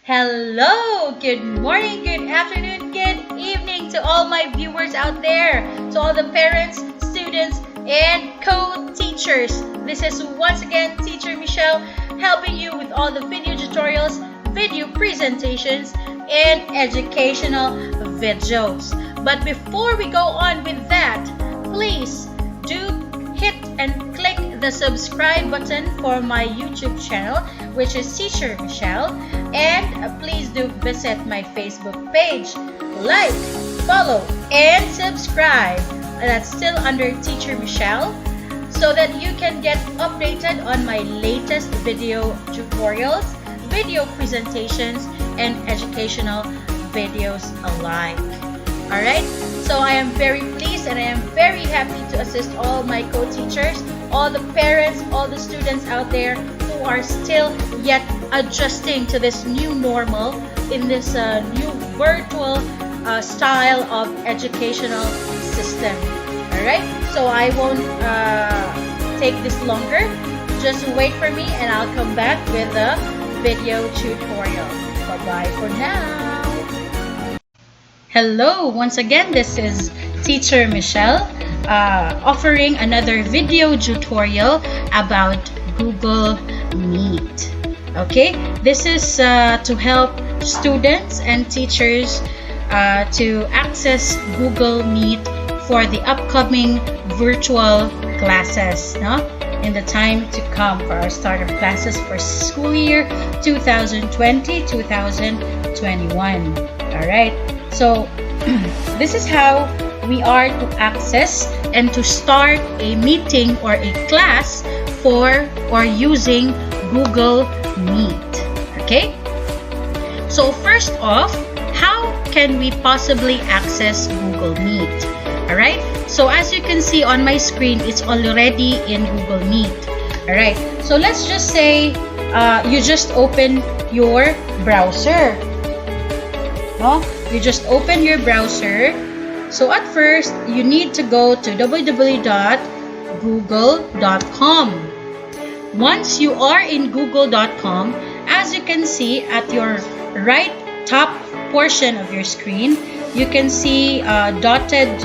Hello, good morning, good afternoon, good evening to all my viewers out there, to all the parents, students, and co-teachers. This is once again Teacher Michelle helping you with all the video tutorials, video presentations, and educational videos. But before we go on with that, please do hit and click the subscribe button for my YouTube channel, which is Teacher Michelle, and please do visit my Facebook page. Like, follow, and subscribe. That's still under Teacher Michelle, so that you can get updated on my latest video tutorials, video presentations, and educational videos alike. Alright, so I am very pleased and I am very happy to assist all my co-teachers, all the parents, all the students out there who are still yet adjusting to this new normal in this new virtual style of educational system. Alright, so I won't take this longer. Just wait for me and I'll come back with a video tutorial. Bye-bye for now. Hello, once again, this is Teacher Michelle offering another video tutorial about Google Meet. Okay, this is to help students and teachers to access Google Meet for the upcoming virtual classes, no? In the time to come for our start of classes for school year 2020-2021. All right. So this is how we are to access and to start a meeting or a class for or using Google Meet. Okay? So first off, how can we possibly access Google Meet? Alright? So as you can see on my screen, it's already in Google Meet. Alright? So let's just say you just open your browser. No? You just open your browser. So at first, you need to go to www.google.com. Once you are in google.com, as you can see at your right top portion of your screen, you can see dotted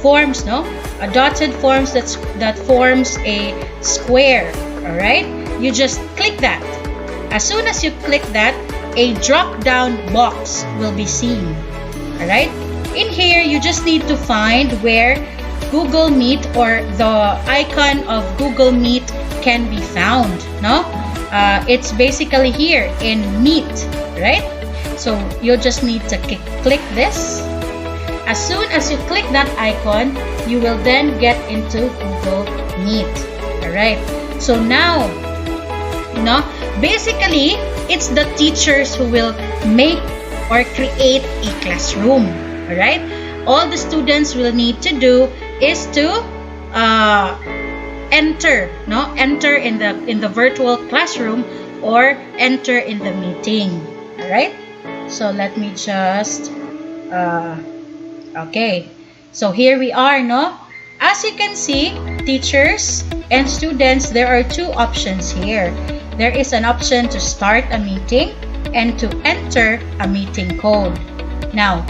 forms, no? A dotted forms that forms a square. Alright? You just click that. As soon as you click that, a drop-down box will be seen. Alright? In here, you just need to find where Google Meet or the icon of Google Meet can be found. No? It's basically here in Meet. Right? So, you'll just need to click this. As soon as you click that icon, you will then get into Google Meet. Alright? So now, basically, it's the teachers who will make or create a classroom. Alright? All the students will need to do is to enter in the virtual classroom or enter in the meeting. Alright? So let me just okay. So here we are, no? As you can see, teachers and students, there are two options here. There is an option to start a meeting and to enter a meeting code. Now,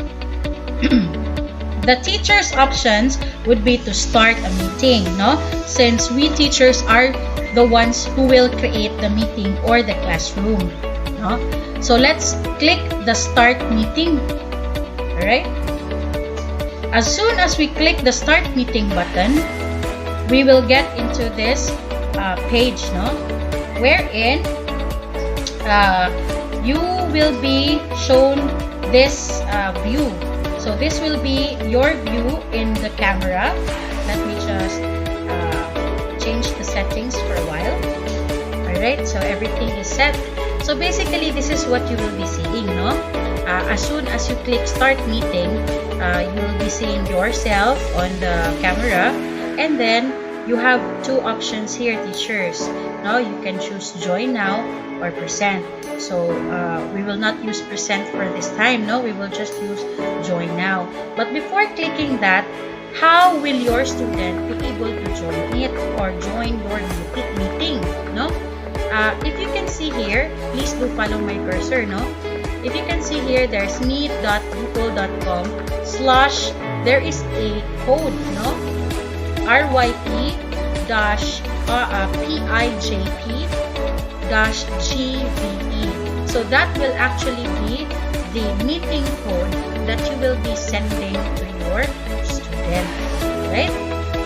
the teachers' options would be to start a meeting, no? Since we teachers are the ones who will create the meeting or the classroom, no? So let's click the start meeting. Alright? As soon as we click the start meeting button, we will get into this page, no? Wherein you will be shown this view. So this will be your view in the camera. Let me just change the settings for a while. Alright, so everything is set. So basically, this is what you will be seeing, no? As soon as you click start meeting, you will be seeing yourself on the camera, and then you have two options here, teachers. Now you can choose join now or present. So we will not use present for this time, no? We will just use join now. But before clicking that, how will your student be able to join it or join your meeting, no? If you can see here, please do follow my cursor, no? if you can see here, there's meet.google.com/ there is a code, no? RYP-PIJP-GVE. So that will actually be the meeting code that you will be sending to your student, right?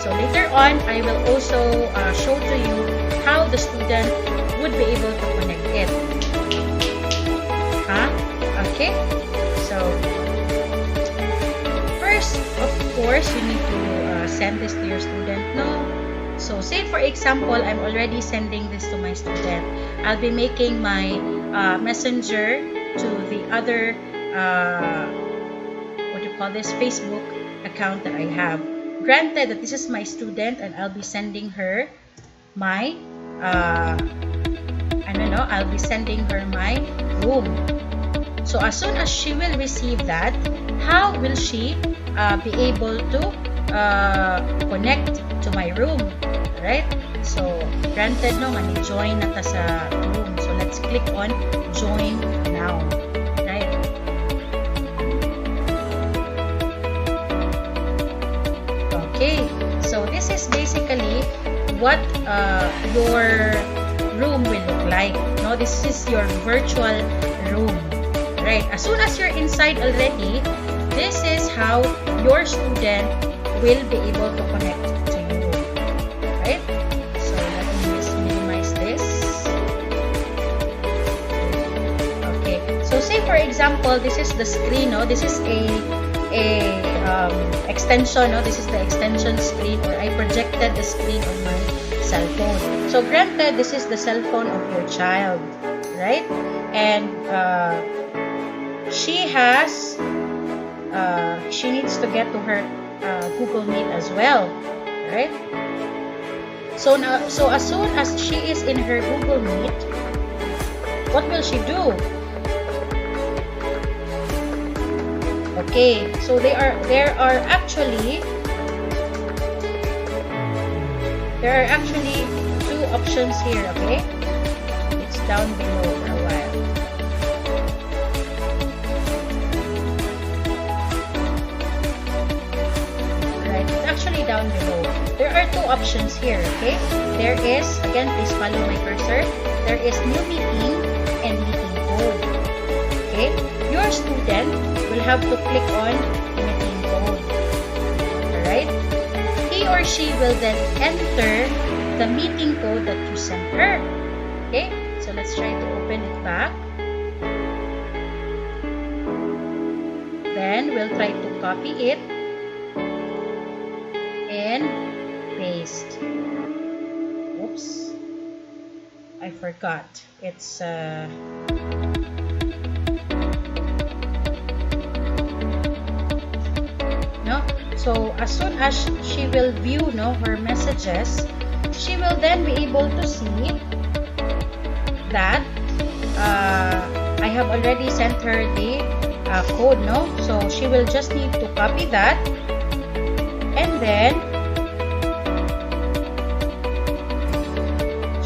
So later on, I will also show to you how the student would be able to connect it. Okay? So, first, of course, you need to send this to your student, no? So, say for example, I'm already sending this to my student. I'll be making my messenger to the other, what do you call this, Facebook account that I have. Granted that this is my student and I'll be sending her my, I'll be sending her my room. So, as soon as she will receive that, how will she be able to connect to my room? Right? So, granted no, join na ta sa room. So, let's click on join now. Right? Okay. So, this is basically what your room will look like. No, this is your virtual room. Right? As soon as you're inside already, this is how your student will be able to connect to you. Right? So, let me just minimize this. Okay. So, say for example, this is the screen, no? This is a extension, no? This is the extension screen, or I projected the screen on my cell phone. So, granted, this is the cell phone of your child, right? And she needs to get to her Google Meet as well, right? So as soon as she is in her Google Meet, what will she do? Okay, so there are actually two options here. Okay, it's down below for a while. Right, it's actually down below. There are two options here. Okay, there is, again, please follow my cursor. There is new meeting and meeting code. Okay, your student will have to click on the meeting code. Alright? He or she will then enter the meeting code that you sent her. Okay? So let's try to open it back. Then we'll try to copy it and paste. Oops. I forgot. It's So, as soon as she will view her messages, she will then be able to see that I have already sent her the code, So, she will just need to copy that, and then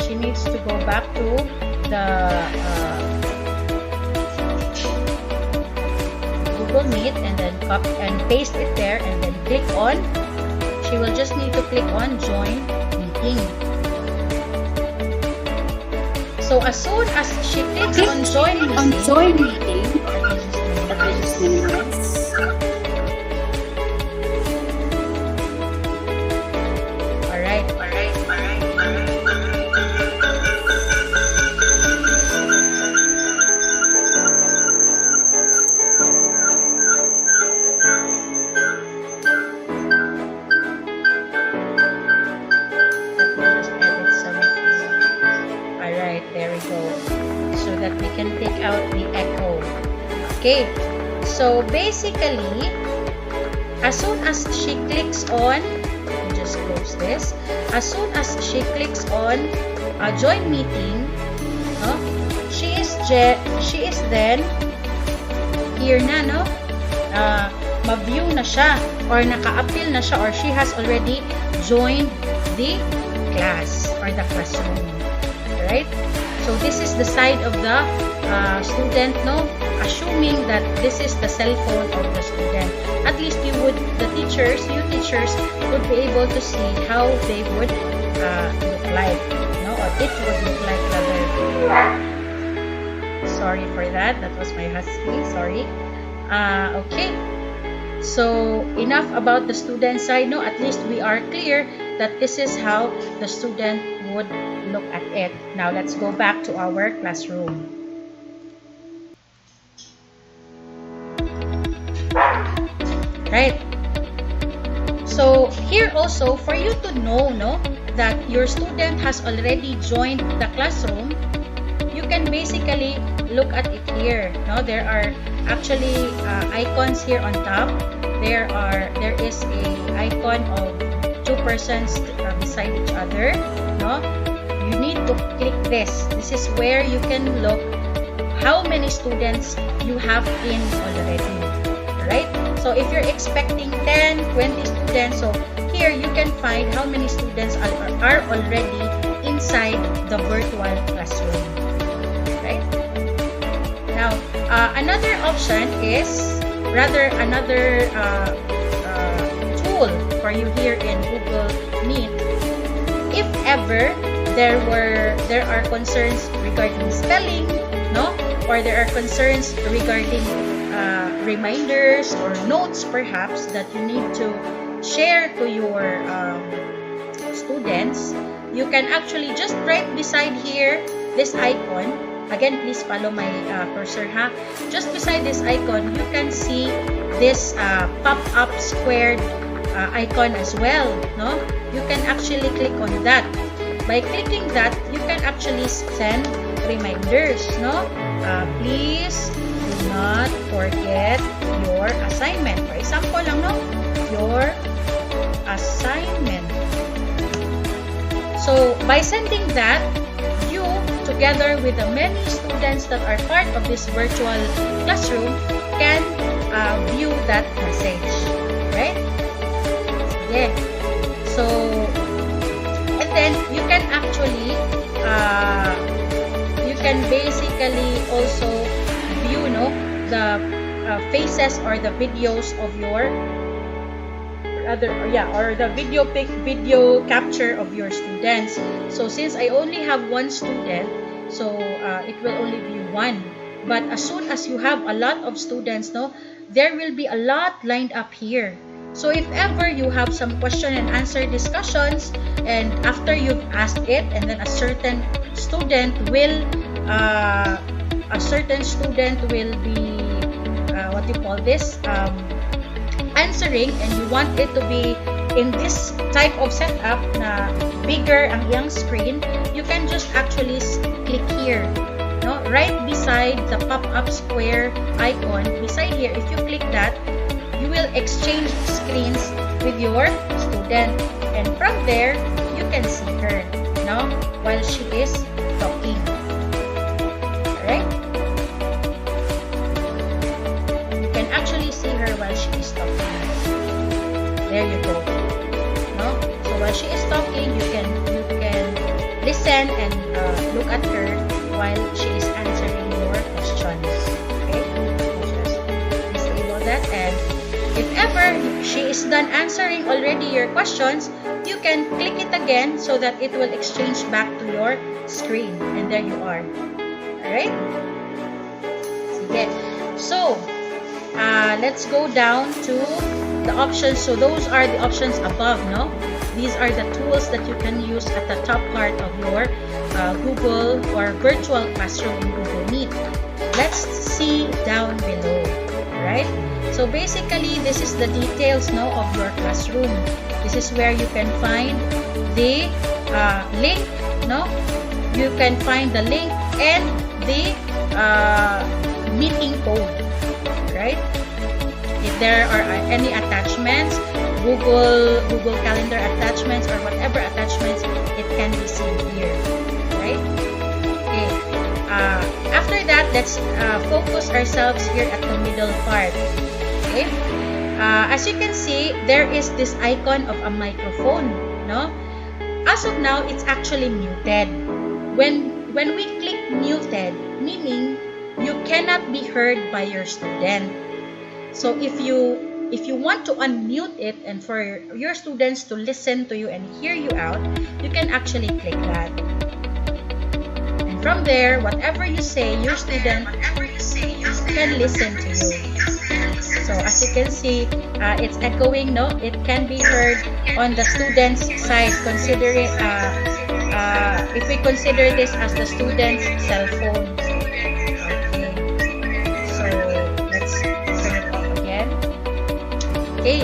she needs to go back to the Google Meet and then copy and paste it there, and then click on. She will just need to click on join meeting. So as soon as she clicks on join meeting, let me just minimize. Alright. Okay, so basically, as soon as she clicks on, let me just close this. As soon as she clicks on join meeting, she is then here na, ma-view na siya, or naka-appeal na siya, or she has already joined the class or the classroom. Right? So this is the side of the student, no, assuming that this is the cell phone of the student. At least you teachers would be able to see how they would look like, no, or it would look like rather. Sorry for that. That was my husky. Sorry. Okay. So enough about the student side. No, at least we are clear that this is how the student would look at it. Now let's go back to our classroom. Right. So here also, for you to know, no, that your student has already joined the classroom, you can basically look at it here. No, there are actually icons here on top. There is a icon of two persons beside each other. No, you need to click this. This is where you can look how many students you have in already. Right? So if you're expecting 10, 20 students, so here you can find how many students are already inside the virtual classroom. Right? Now, another option is, rather another tool for you here in Google Meet. If ever there are concerns regarding spelling, no, or there are concerns regarding reminders or notes perhaps that you need to share to your students, you can actually just right beside here this icon. Again, please follow my cursor, ha. Just beside this icon, you can see this pop-up squared icon as well, no? You can actually click on that. By clicking that, you can actually send reminders, no? Please do not forget your assignment. For example lang, no? Your assignment. So, by sending that, you, together with the many students that are part of this virtual classroom, can view that message. Right? Yeah. So, and then you can actually, you can basically also view, no, the faces or the videos of your or the video capture of your students. So since I only have one student, so it will only be one. But as soon as you have a lot of students, no, there will be a lot lined up here. So if ever you have some question and answer discussions, and after you've asked it, and then a certain student will be what you call this, answering, and you want it to be in this type of setup na bigger ang iyang screen, you can just actually click here, no, right beside the pop-up square icon. Beside here, if you click that, you will exchange screens with your student, and from there you can see her, no, while she is talking. Alright? You can actually see her while she is talking. There you go. No? So while she is talking, you can listen and look at her while she is answering your questions. Okay? Just disable that, and if ever she is done answering already your questions, you can click it again so that it will exchange back to your screen, and there you are. Alright? Sige. So, let's go down to the options. So those are the options above, no? These are the tools that you can use at the top part of your Google or virtual classroom in Google Meet. Let's see down below, right? So basically, this is the details, no, of your classroom. This is where you can find the link, no? You can find the link and the meeting code, right? If there are any attachments, Google Calendar attachments or whatever attachments, it can be seen here, right? Okay. After that, let's focus ourselves here at the middle part. Okay. As you can see, there is this icon of a microphone, no? As of now, it's actually muted. When we click muted, meaning you cannot be heard by your student. So if you want to unmute it and for your students to listen to you and hear you out, you can actually click that. And from there, whatever you say, your student can listen to you. So as you can see, it's echoing, no? It can be heard on the student's side, considering if we consider this as the student's cell phone. Okay. So let's turn it off again. Okay.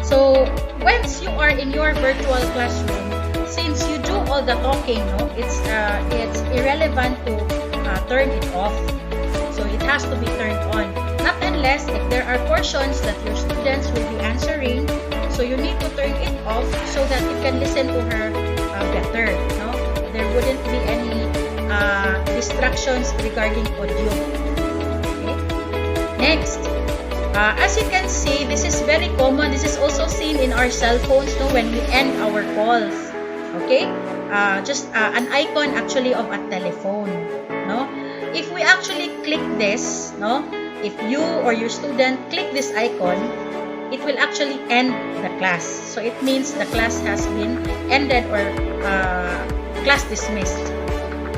So once you are in your virtual classroom, since you do all the talking, no, it's irrelevant to turn it off. So it has to be turned on. Not unless if there are portions that your students will be answering, so you need to turn it off so that you can listen to her better. No, there wouldn't be any distractions regarding audio. Okay. Next, as you can see, this is very common. This is also seen in our cell phones, no, when we end our calls. Okay, just an icon actually of a telephone. No, if we actually click this, no. If you or your student click this icon, it will actually end the class. So it means the class has been ended or class dismissed.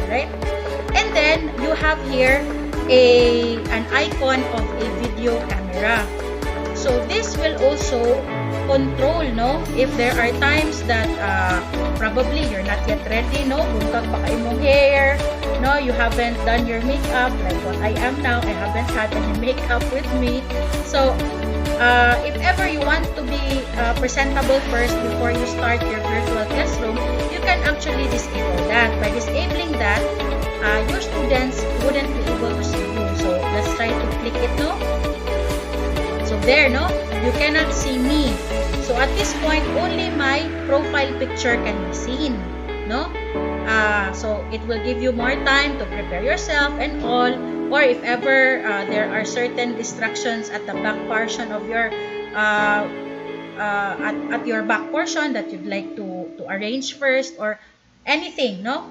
Right? And then you have here an icon of a video camera. So this will also control, no? If there are times that probably you're not yet ready, no? Bungkag pa kayo mong hair, no? You haven't done your makeup like what I am now. I haven't had any makeup with me. So if ever you want to be presentable first before you start your virtual classroom, you can actually disable that. By disabling that, your students wouldn't be able to see you. So let's try to click it, no? So there, no? You cannot see me. So at this point, only my profile picture can be seen, no? So it will give you more time to prepare yourself and all. Or if ever there are certain distractions at the back portion of your at your back portion that you'd like to arrange first, or anything, no?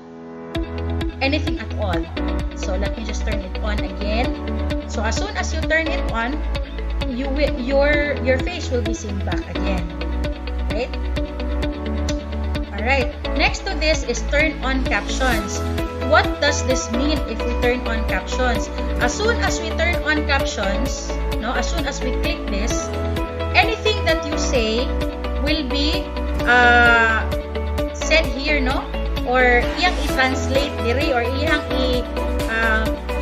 Anything at all. So let me just turn it on again. So as soon as you turn it on, your face will be seen back again. Right? Alright. Next to this is turn on captions. What does this mean if we turn on captions? As soon as we turn on captions, no, as soon as we click this, anything that you say will be said here, no? Or iyang i-translate diri, or iyang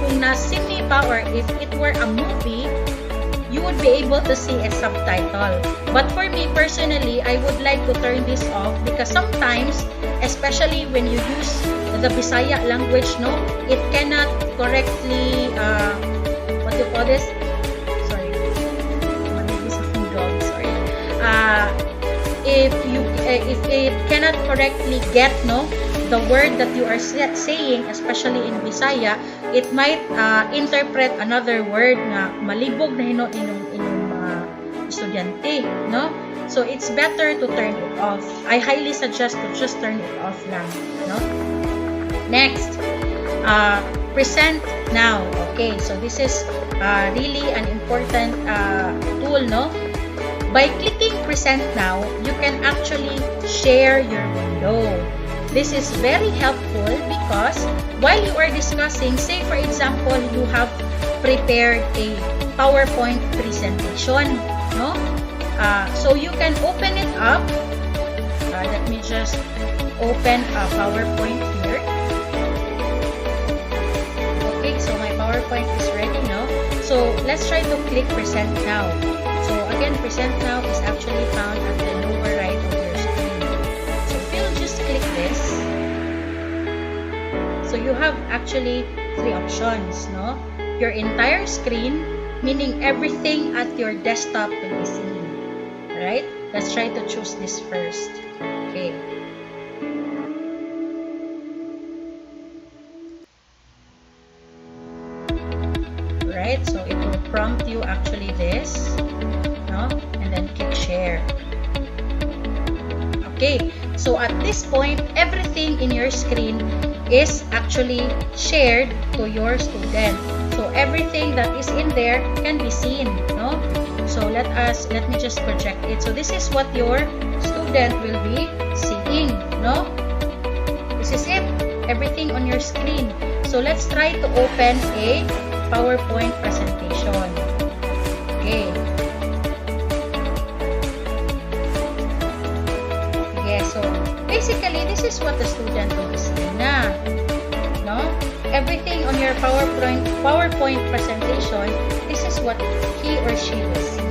kung na-simi pa, or if it were a movie, you would be able to see a subtitle. But for me personally, I would like to turn this off because sometimes, especially when you use the Bisaya language, no, it cannot correctly what do you call this? Sorry, sorry. If it cannot correctly get, no, the word that you are saying, especially in Bisaya, it might interpret another word na malibog na hino inyong mga estudyante, no? So it's better to turn it off. I highly suggest to just turn it off lang, no? Next, present now. Okay, so this is really an important tool, no? By clicking present now, you can actually share your window. This is very helpful because while you are discussing, say for example, you have prepared a PowerPoint presentation, no? So you can open it up. Let me just open a PowerPoint here. Okay, so my PowerPoint is ready now. So let's try to click present now. So again, present now is actually found at the lower right of your screen. So if you'll just click this, so you have actually three options, no? Your entire screen, meaning everything at your desktop will be seen. Alright? Let's try to choose this first. Okay. Right? So it will prompt you actually this, no? And then click share. Okay. So at this point, everything in your screen is actually shared to your student. So everything that is in there can be seen, no? So let me just project it. So this is what your student will be seeing, no? This is it, everything on your screen. So let's try to open a PowerPoint presentation. Okay. Yeah, so basically this is what the student will be seeing na, no? Everything on your PowerPoint presentation, this is what he or she will see.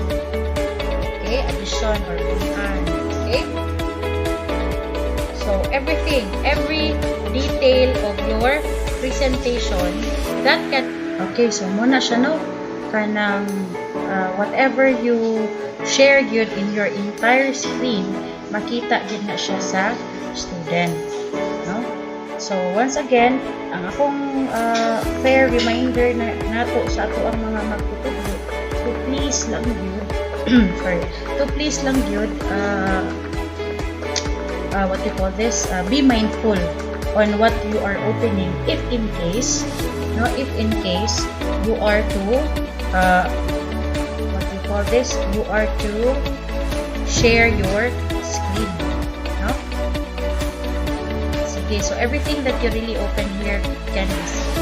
Okay, addition or command. Okay? So everything, every detail of your presentation that can, okay, so muna siya, no? Kanang whatever you share yun in your entire screen, makita din na siya sa student, no? So once again, ang akong fair reminder na nato sa ato ang mga magtutudlo, to please lang yun sorry, to please lang yun what you call this, be mindful on what you are opening if in case, no, if in case you are to what you call this, you are to share your screen, no? Okay, so everything that you really open here can be seen.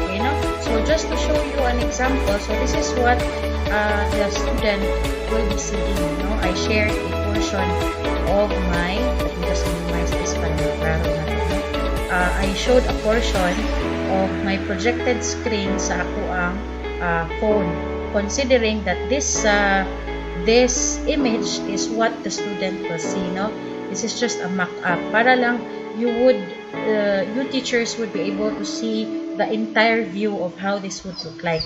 Okay, no? So just to show you an example, so this is what the student will be seeing, no? I shared a portion of my, let me just minimize this para maklaro natin. I showed a portion of my projected screen sa ako ang phone, considering that this image is what the student will see, no? This is just a mock-up para lang you teachers would be able to see the entire view of how this would look like,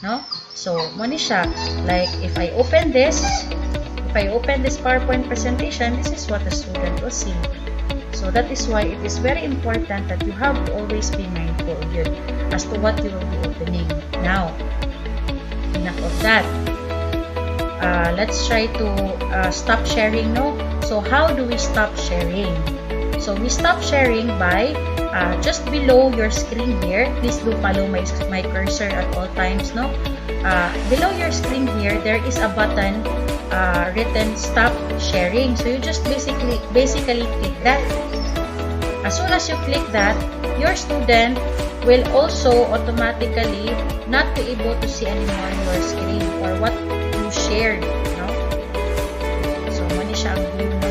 no? So muna siya, like if I open this PowerPoint presentation, this is what the student will see. So that is why it is very important that you have to always be mindful here as to what you will be opening. Now, enough of that. Let's try to stop sharing, no? So how do we stop sharing? So we stop sharing by just below your screen here. Please do follow my cursor at all times, no? Below your screen here, there is a button written stop sharing. So you just basically click that. As soon as you click that, your student will also automatically not be able to see anymore your screen or what you shared, no? So muna siya ang view, no?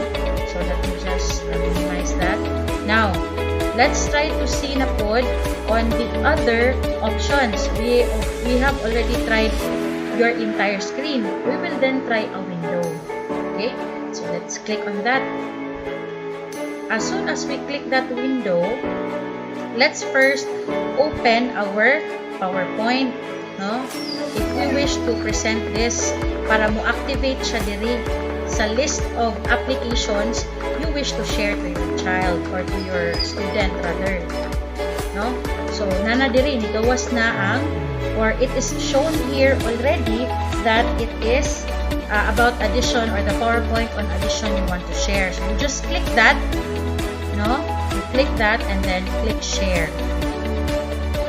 So let me just minimize that. Now, let's try to see na pod on the other options. We have already tried your entire screen. We will then try a window. Okay? So let's click on that. As soon as we click that window, let's first open our PowerPoint, no? If we wish to present this para mo activate siya diri sa list of applications you wish to share to your child or to your student rather, no? So nana diri ni gawas na ang, or it is shown here already that it is about addition or the PowerPoint on addition you want to share. So you just click that, no? You click that and then click share.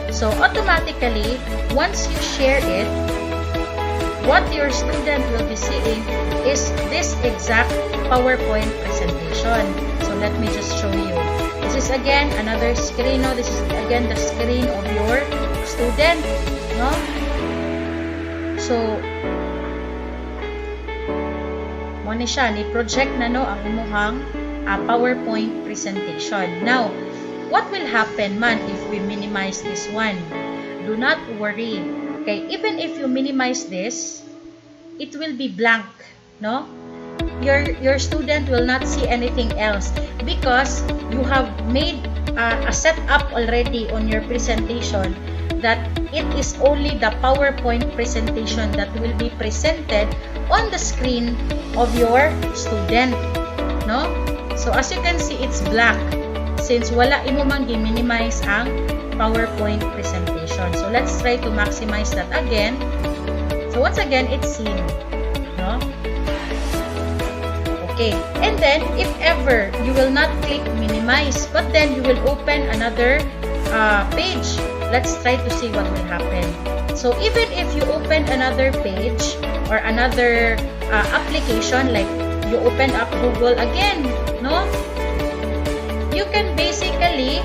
So automatically, once you share it, what your student will be seeing is this exact PowerPoint presentation. So let me just show you. This is again another screen, no? This is again the screen of your student, no? So mo ni siya ni project na, no, ang imuhang PowerPoint presentation. Now, what will happen man if we minimize this one? Do not worry. Okay, even if you minimize this, it will be blank, no? Your student will not see anything else because you have made a setup already on your presentation that it is only the PowerPoint presentation that will be presented on the screen of your student, no? So as you can see, it's black since wala imo man gi-minimize ang PowerPoint presentation. So let's try to maximize that again. So once again, it's seen, no? Okay, and then if ever you will not click minimize, but then you will open another page let's try to see what will happen. So even if you open another page or another application, like you open up Google again, no? You can basically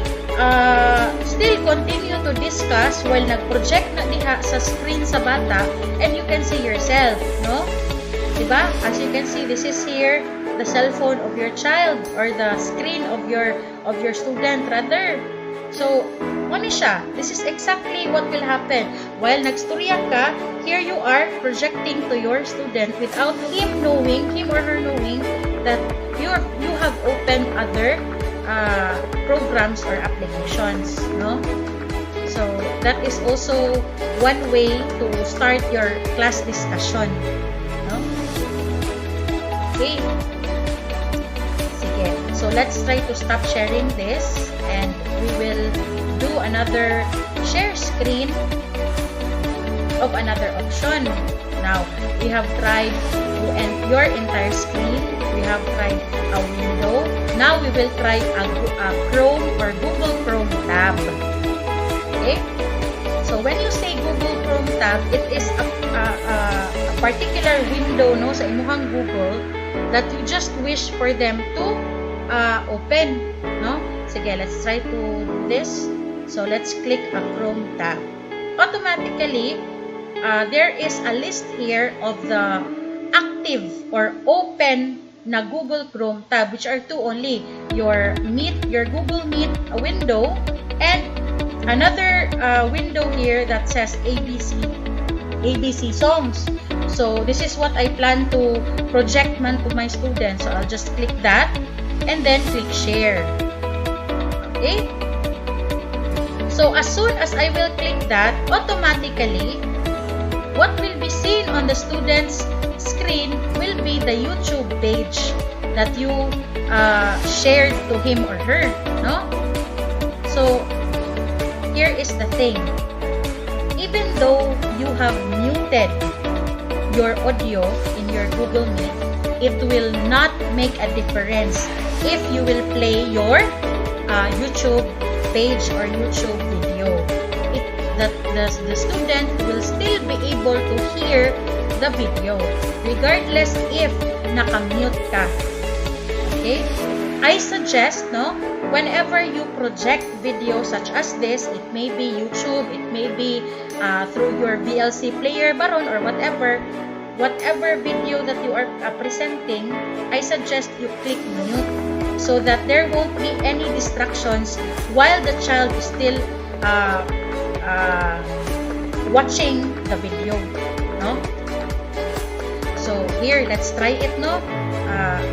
still continue to discuss while nag-project na diha sa screen sa bata, and you can see yourself, no? Diba? As you can see, this is here the cell phone of your child or the screen of your student rather. So, ano siya? This is exactly what will happen. While nagstorya ka, here you are projecting to your student without him or her knowing that you have opened other programs or applications, no? So, that is also one way to start your class discussion, no? Okay. Sige. So, let's try to stop sharing this and we will do another share screen of another option. Now, we have tried to end your entire screen. We have tried a window. Now, we will try a Chrome or Google Chrome tab. Okay? So, when you say Google Chrome tab, it is a particular window, no, sa imuhang Google that you just wish for them to open, no? Sige, let's try to do this. So, let's click a Chrome tab. Automatically, there is a list here of the active or open na Google Chrome tab, which are two only. Your Google Meet window, and another window here that says ABC songs. So, this is what I plan to project man to my students. So, I'll just click that and then click share. Okay? So, as soon as I will click that, automatically, what will be seen on the student's screen will be the YouTube page that you shared to him or her, no? So, here is the thing. Even though you have muted your audio in your Google Meet, it will not make a difference if you will play your YouTube page or YouTube video. The student will still be able to hear the video regardless if nakamute ka. Okay? I suggest, no, whenever you project video such as this, it may be YouTube, it may be through your VLC player baron or whatever video that you are presenting, I suggest you click mute so that there won't be any distractions while the child is still watching the video, no? So here, let's try it, no?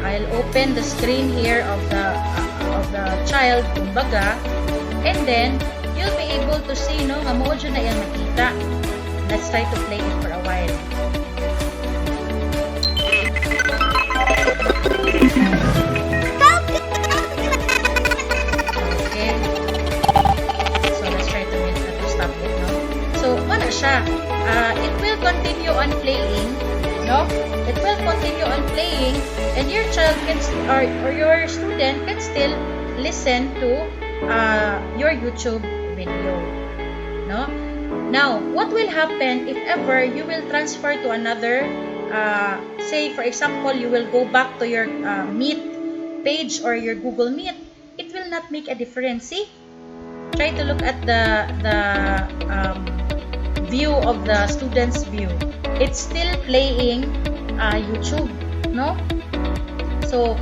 I'll open the screen here of the child, kumbaga, and then you'll be able to see, no, nga mo dyan na yan makita. Let's try to play it for a while. Okay. So let's try to stop it, no? So, ano siya? It will continue on playing, no? It will continue on playing, and your child can or your student can still listen to your YouTube video, no? Now, what will happen if ever you will transfer to another, say for example, you will go back to your Meet page or your Google Meet? It will not make a difference. See? Try to look at the view of the student's view. It's still playing YouTube, no? So,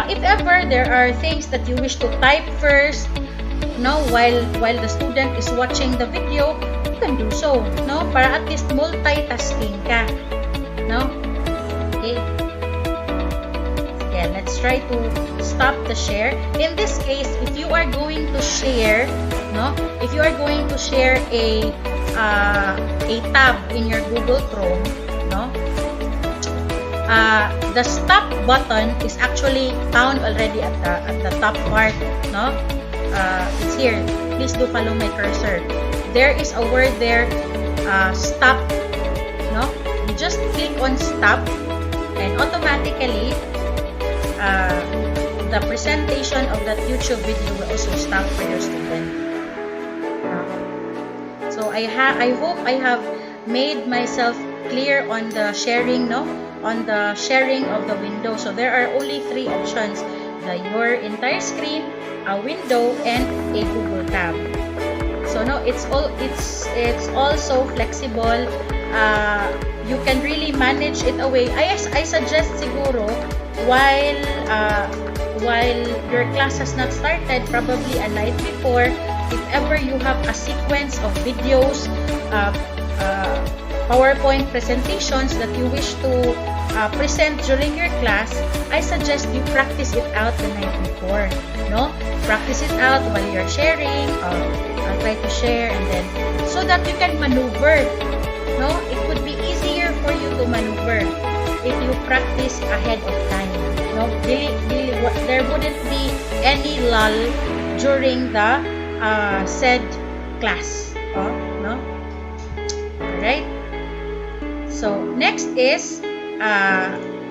if ever there are things that you wish to type first, no, while the student is watching the video, you can do so, no? Para at least multitasking ka, no? Okay. Yeah, let's try to stop the share. In this case, if you are going to share, no? If you are going to share a tab in your Google Chrome, no? The stop button is actually found already at the top part, no? It's here. Please do follow my cursor. There is a word there, stop, no? You just click on stop, and automatically the presentation of that YouTube video will also stop for your student. I hope I have made myself clear on the sharing, no? On the sharing of the window. So there are only 3 options: your entire screen, a window, and a Google tab. So no, it's also flexible. You can really manage it away. I suggest siguro while your class has not started, probably a night before, if ever you have a sequence of videos, PowerPoint presentations that you wish to present during your class, I suggest you practice it out the night before. No, practice it out while you're sharing. I'll try to share, and then so that you can maneuver. No, it would be easier for you to maneuver if you practice ahead of time. No, there wouldn't be any lull during the said class. No. Alright. So next is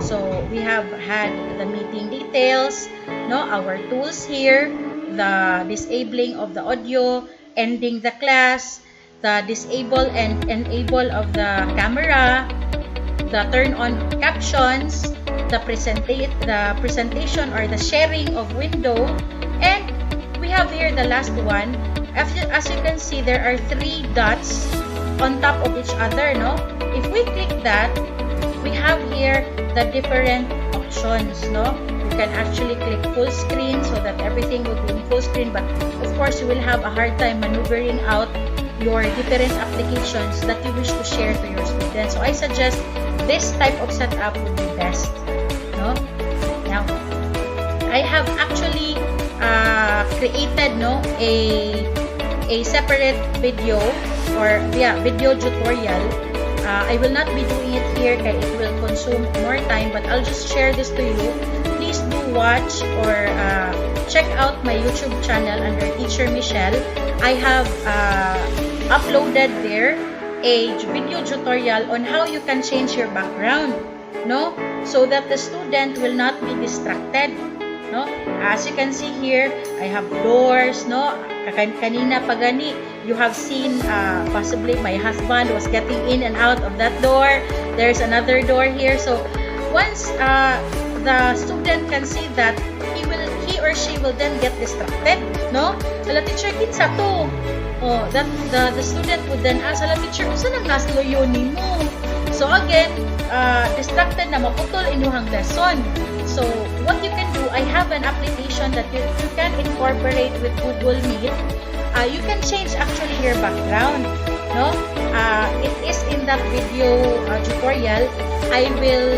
so we have had the meeting details, no, our tools here, the disabling of the audio, ending the class, the disable and enable of the camera, the turn on captions, the presentation or the sharing of window, and we have here the last one. As you can see, there are 3 dots on top of each other, no? If we click that, we have here the different options, no? You can actually click full screen so that everything will be in full screen, but of course you will have a hard time maneuvering out your different applications that you wish to share to your students. So I suggest this type of setup would be best, no? Now, I have actually created, no, a separate video or video tutorial. I will not be doing it here because it will consume more time, but I'll just share this to you. Please do watch or check out my YouTube channel under Teacher Michelle. I have uploaded there a video tutorial on how you can change your background, no, so that the student will not be distracted, no. As you can see here, I have doors, no. Kanina pa gani, you have seen possibly my husband was getting in and out of that door. There's another door here. So once the student can see that, he or she will then get distracted, no? Hala, teacher, kinsa to? Oh, that the student would then ask, hala, teacher, usa nang nasloyo nimo? So again, distracted na maputol inyong lesson. So what you can do, I have an application that you can incorporate with Google Meet. You can change actually your background, no? It is in that video tutorial. I will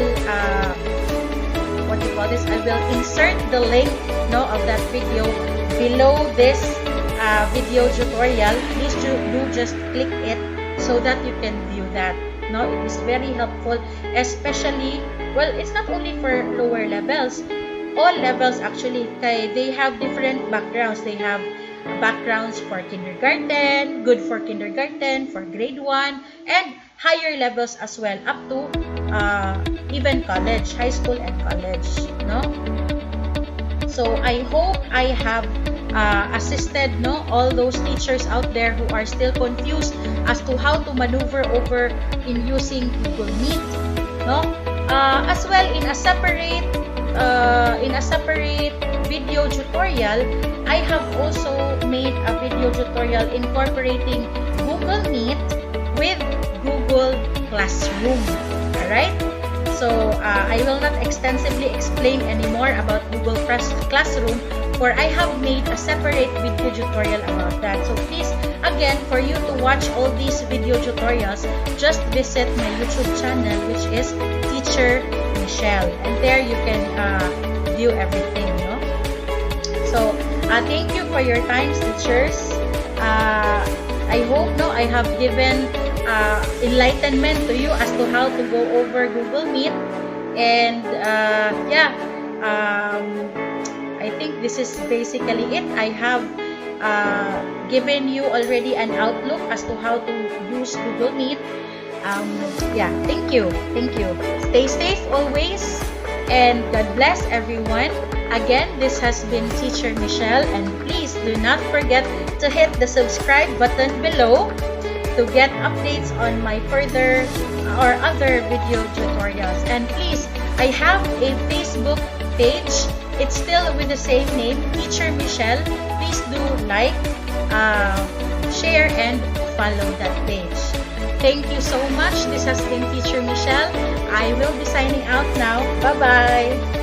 what do you call this? I will insert the link, no, of that video below this video tutorial. Please do just click it so that you can view that. No, it is very helpful, especially, well, it's not only for lower levels, all levels actually, they have different backgrounds. They have backgrounds for kindergarten, good for kindergarten, for grade 1, and higher levels as well, up to even college, high school and college, no? So I hope I have assisted, no, all those teachers out there who are still confused as to how to maneuver over in using Google Meet, no? As well, in a separate video tutorial, I have also made a video tutorial incorporating Google Meet with Google Classroom. Alright? So I will not extensively explain anymore about Google Classroom, for I have made a separate video tutorial about that. So please, again, for you to watch all these video tutorials, just visit my YouTube channel, which is Teacher Michelle, and there you can view everything, no? So thank you for your time, teachers. I hope, no, I have given enlightenment to you as to how to go over Google Meet, and I think this is basically it. I have given you already an outlook as to how to use Google Meet. Thank you. Stay safe always, and God bless everyone. Again, this has been Teacher Michelle, and please do not forget to hit the subscribe button below to get updates on my further or other video tutorials. And please, I have a Facebook page. It's still with the same name, Teacher Michelle. Please do like, share, and follow that page. Thank you so much. This has been Teacher Michelle. I will be signing out now. Bye-bye.